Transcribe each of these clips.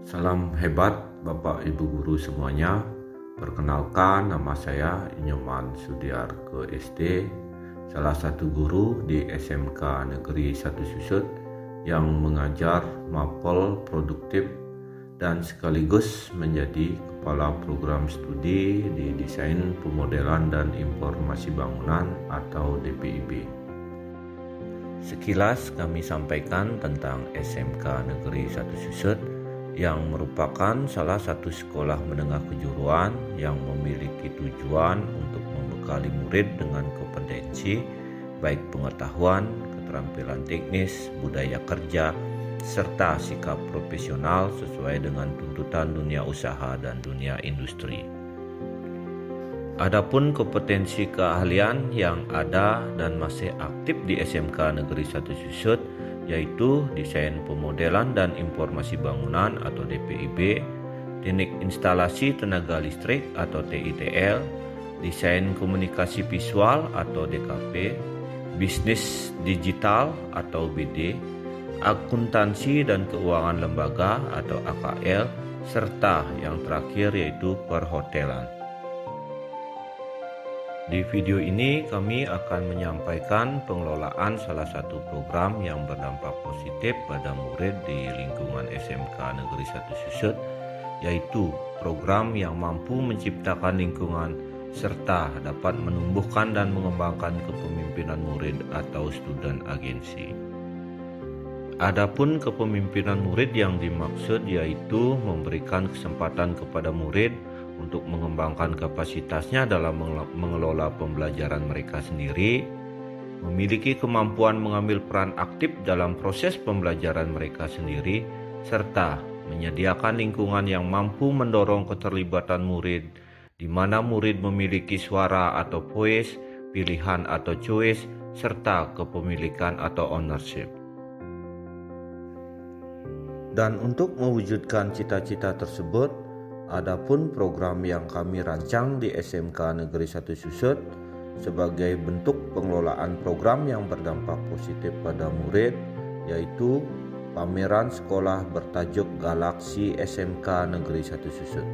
Salam hebat Bapak Ibu Guru semuanya. Perkenalkan, nama saya Inyoman Sudiarko SD, salah satu guru di SMK Negeri 1 Susut yang mengajar mapel produktif dan sekaligus menjadi Kepala Program Studi di Desain Pemodelan dan Informasi Bangunan atau DPIB. Sekilas kami sampaikan tentang SMK Negeri 1 Susut yang merupakan salah satu sekolah menengah kejuruan yang memiliki tujuan untuk membekali murid dengan kompetensi baik pengetahuan, keterampilan teknis, budaya kerja, serta sikap profesional sesuai dengan tuntutan dunia usaha dan dunia industri. Adapun kompetensi keahlian yang ada dan masih aktif di SMK Negeri 1 Susut yaitu Desain Pemodelan dan Informasi Bangunan atau DPIB, Teknik Instalasi Tenaga Listrik atau TITL, Desain Komunikasi Visual atau DKV, Bisnis Digital atau BD, Akuntansi dan Keuangan Lembaga atau AKL, serta yang terakhir yaitu Perhotelan. Di video ini kami akan menyampaikan pengelolaan salah satu program yang berdampak positif pada murid di lingkungan SMK Negeri 1 Susut, yaitu program yang mampu menciptakan lingkungan serta dapat menumbuhkan dan mengembangkan kepemimpinan murid atau student agency. Adapun kepemimpinan murid yang dimaksud yaitu memberikan kesempatan kepada murid untuk mengembangkan kapasitasnya dalam mengelola pembelajaran mereka sendiri, memiliki kemampuan mengambil peran aktif dalam proses pembelajaran mereka sendiri, serta menyediakan lingkungan yang mampu mendorong keterlibatan murid, di mana murid memiliki suara atau voice, pilihan atau choice, serta kepemilikan atau ownership. Dan untuk mewujudkan cita-cita tersebut, adapun program yang kami rancang di SMK Negeri 1 Susut sebagai bentuk pengelolaan program yang berdampak positif pada murid, yaitu pameran sekolah bertajuk Galaksi SMK Negeri 1 Susut,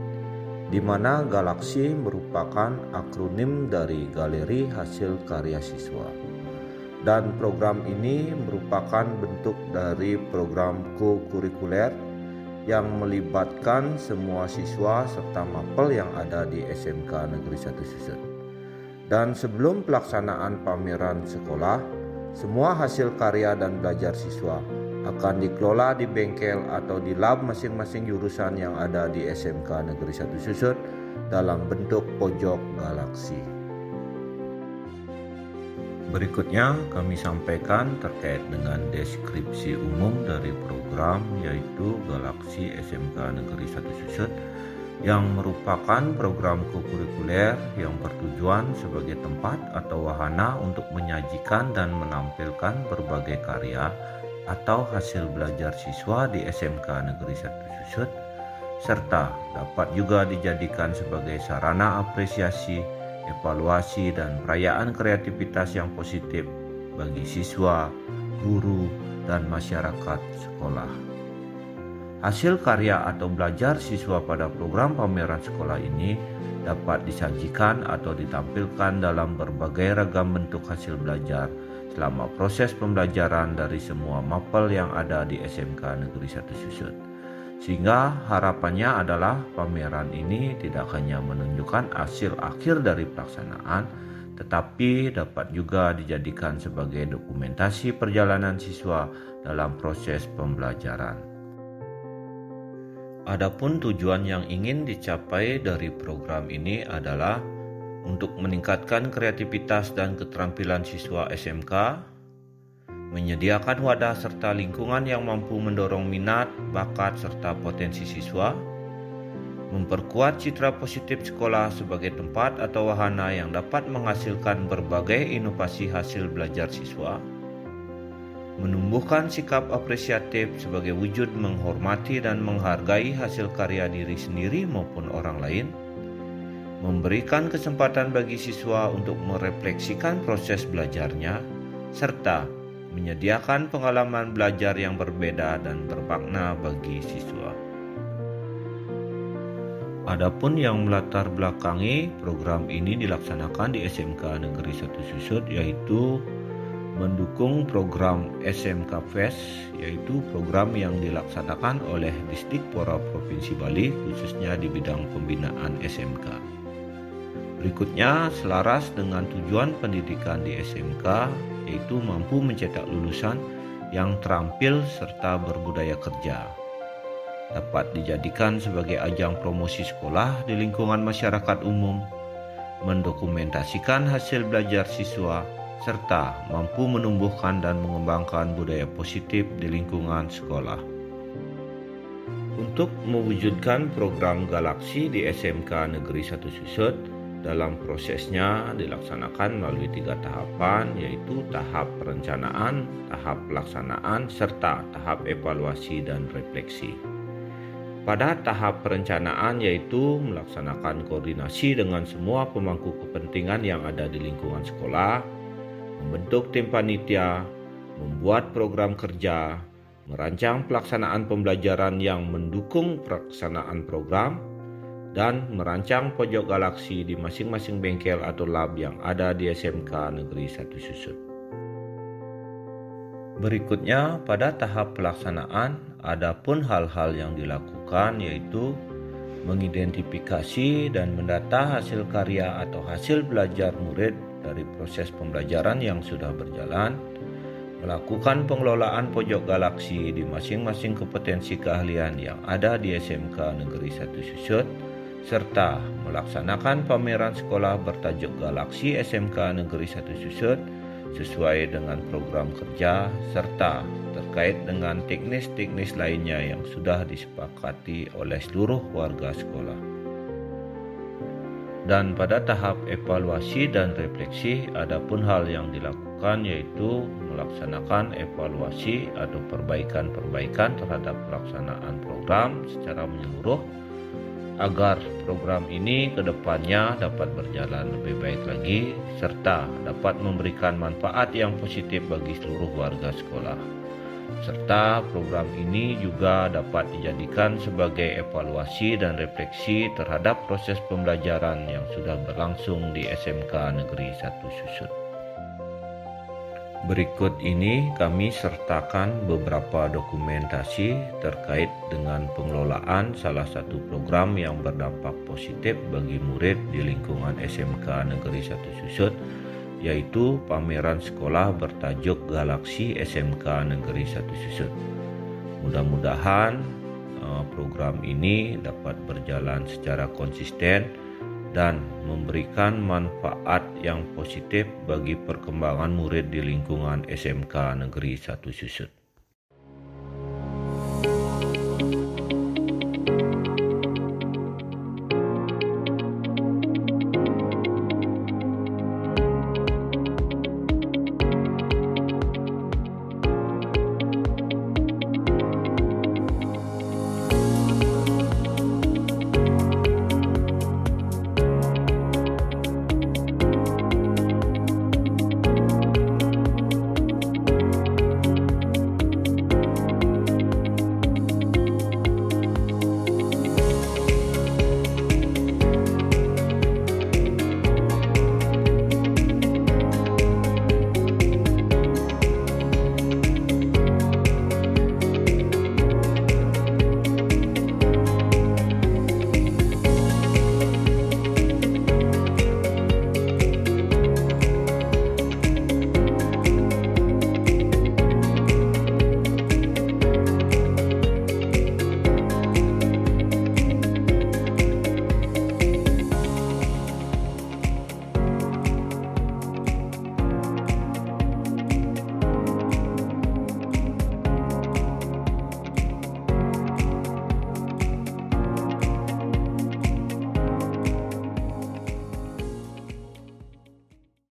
di mana Galaksi merupakan akronim dari Galeri Hasil Karya Siswa. Dan program ini merupakan bentuk dari program co-kurikuler yang melibatkan semua siswa serta mapel yang ada di SMK Negeri 1 Susut. Dan sebelum pelaksanaan pameran sekolah, semua hasil karya dan belajar siswa akan dikelola di bengkel atau di lab masing-masing jurusan yang ada di SMK Negeri 1 Susut dalam bentuk pojok galaksi. Berikutnya kami sampaikan terkait dengan deskripsi umum dari program yaitu Galaksi SMK Negeri 1 Susut yang merupakan program kokurikuler yang bertujuan sebagai tempat atau wahana untuk menyajikan dan menampilkan berbagai karya atau hasil belajar siswa di SMK Negeri 1 Susut, serta dapat juga dijadikan sebagai sarana apresiasi, evaluasi dan perayaan kreativitas yang positif bagi siswa, guru, dan masyarakat sekolah. Hasil karya atau belajar siswa pada program pameran sekolah ini dapat disajikan atau ditampilkan dalam berbagai ragam bentuk hasil belajar selama proses pembelajaran dari semua mapel yang ada di SMK Negeri 1 Susut. Sehingga harapannya adalah pameran ini tidak hanya menunjukkan hasil akhir dari pelaksanaan, tetapi dapat juga dijadikan sebagai dokumentasi perjalanan siswa dalam proses pembelajaran. Adapun tujuan yang ingin dicapai dari program ini adalah untuk meningkatkan kreativitas dan keterampilan siswa SMK, menyediakan wadah serta lingkungan yang mampu mendorong minat, bakat, serta potensi siswa, memperkuat citra positif sekolah sebagai tempat atau wahana yang dapat menghasilkan berbagai inovasi hasil belajar siswa, menumbuhkan sikap apresiatif sebagai wujud menghormati dan menghargai hasil karya diri sendiri maupun orang lain, memberikan kesempatan bagi siswa untuk merefleksikan proses belajarnya, serta menyediakan pengalaman belajar yang berbeda dan bermakna bagi siswa. Adapun yang melatar belakangi program ini dilaksanakan di SMK Negeri 1 Susut yaitu mendukung program SMK Fest, yaitu program yang dilaksanakan oleh Disdikpora Provinsi Bali khususnya di bidang pembinaan SMK. Berikutnya, selaras dengan tujuan pendidikan di SMK, yaitu mampu mencetak lulusan yang terampil serta berbudaya kerja. Dapat dijadikan sebagai ajang promosi sekolah di lingkungan masyarakat umum, mendokumentasikan hasil belajar siswa, serta mampu menumbuhkan dan mengembangkan budaya positif di lingkungan sekolah. Untuk mewujudkan program Galaksi di SMK Negeri 1 Susut, dalam prosesnya dilaksanakan melalui 3 tahapan, yaitu tahap perencanaan, tahap pelaksanaan, serta tahap evaluasi dan refleksi. Pada tahap perencanaan yaitu melaksanakan koordinasi dengan semua pemangku kepentingan yang ada di lingkungan sekolah, membentuk tim panitia, membuat program kerja, merancang pelaksanaan pembelajaran yang mendukung pelaksanaan program, dan merancang pojok galaksi di masing-masing bengkel atau lab yang ada di SMK Negeri 1 Susut. Berikutnya, pada tahap pelaksanaan, adapun hal-hal yang dilakukan yaitu mengidentifikasi dan mendata hasil karya atau hasil belajar murid dari proses pembelajaran yang sudah berjalan, melakukan pengelolaan pojok galaksi di masing-masing kompetensi keahlian yang ada di SMK Negeri 1 Susut, serta melaksanakan pameran sekolah bertajuk Galaksi SMK Negeri 1 Susut sesuai dengan program kerja, serta terkait dengan teknis-teknis lainnya yang sudah disepakati oleh seluruh warga sekolah. Dan pada tahap evaluasi dan refleksi, adapun hal yang dilakukan yaitu melaksanakan evaluasi atau perbaikan-perbaikan terhadap pelaksanaan program secara menyeluruh agar program ini ke depannya dapat berjalan lebih baik lagi serta dapat memberikan manfaat yang positif bagi seluruh warga sekolah. Serta program ini juga dapat dijadikan sebagai evaluasi dan refleksi terhadap proses pembelajaran yang sudah berlangsung di SMK Negeri 1 Susut. Berikut ini kami sertakan beberapa dokumentasi terkait dengan pengelolaan salah satu program yang berdampak positif bagi murid di lingkungan SMK Negeri 1 Susut, yaitu pameran sekolah bertajuk Galaksi SMK Negeri 1 Susut. Mudah-mudahan program ini dapat berjalan secara konsisten dan memberikan manfaat yang positif bagi perkembangan murid di lingkungan SMK Negeri 1 Susut.